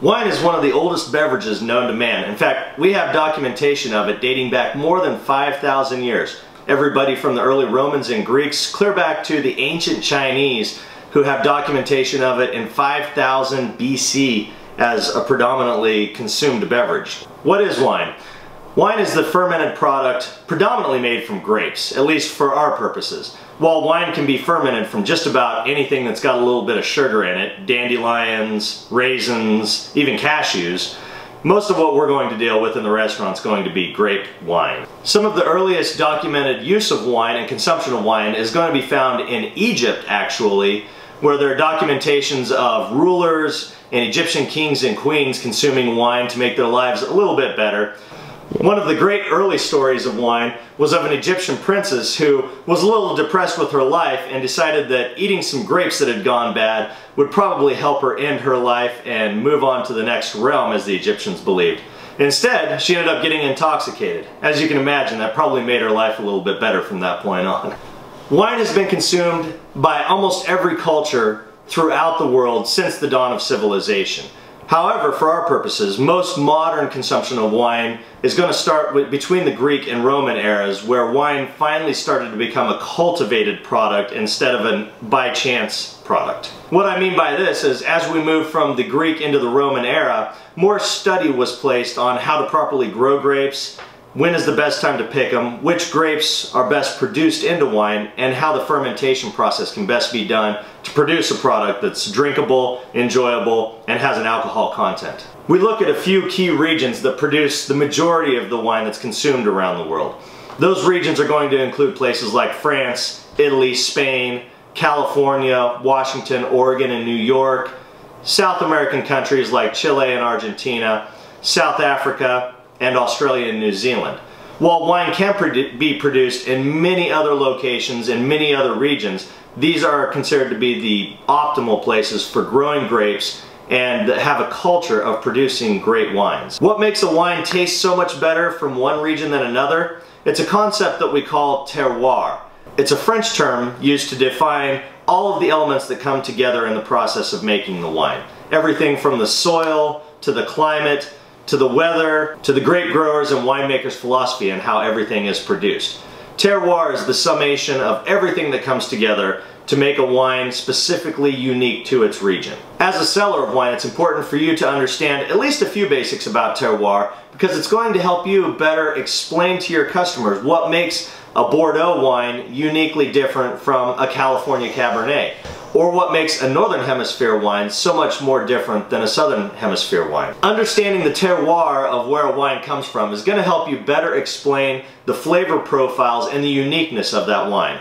Wine is one of the oldest beverages known to man. In fact, we have documentation of it dating back more than 5,000 years. Everybody from the early Romans and Greeks clear back to the ancient Chinese who have documentation of it in 5000 BC as a predominantly consumed beverage. What is wine? Wine is the fermented product predominantly made from grapes, at least for our purposes. While wine can be fermented from just about anything that's got a little bit of sugar in it, dandelions, raisins, even cashews, most of what we're going to deal with in the restaurant is going to be grape wine. Some of the earliest documented use of wine and consumption of wine is going to be found in Egypt, actually, where there are documentations of rulers and Egyptian kings and queens consuming wine to make their lives a little bit better. One of the great early stories of wine was of an Egyptian princess who was a little depressed with her life and decided that eating some grapes that had gone bad would probably help her end her life and move on to the next realm, as the Egyptians believed. Instead, she ended up getting intoxicated. As you can imagine, that probably made her life a little bit better from that point on. Wine has been consumed by almost every culture throughout the world since the dawn of civilization. However, for our purposes, most modern consumption of wine is going to start between the Greek and Roman eras, where wine finally started to become a cultivated product instead of a by-chance product. What I mean by this is, as we move from the Greek into the Roman era, more study was placed on how to properly grow grapes, when is the best time to pick them, which grapes are best produced into wine, and how the fermentation process can best be done to produce a product that's drinkable, enjoyable, and has an alcohol content. We look at a few key regions that produce the majority of the wine that's consumed around the world. Those regions are going to include places like France, Italy, Spain, California, Washington, Oregon, and New York, South American countries like Chile and Argentina, South Africa, and Australia and New Zealand. While wine can be produced in many other locations in many other regions, these are considered to be the optimal places for growing grapes and have a culture of producing great wines. What makes a wine taste so much better from one region than another? It's a concept that we call terroir. It's a French term used to define all of the elements that come together in the process of making the wine. Everything from the soil to the climate, to the weather, to the grape growers and winemakers' philosophy and how everything is produced. Terroir is the summation of everything that comes together to make a wine specifically unique to its region. As a seller of wine, it's important for you to understand at least a few basics about terroir, because it's going to help you better explain to your customers what makes a Bordeaux wine uniquely different from a California Cabernet, or what makes a Northern Hemisphere wine so much more different than a Southern Hemisphere wine. Understanding the terroir of where a wine comes from is going to help you better explain the flavor profiles and the uniqueness of that wine.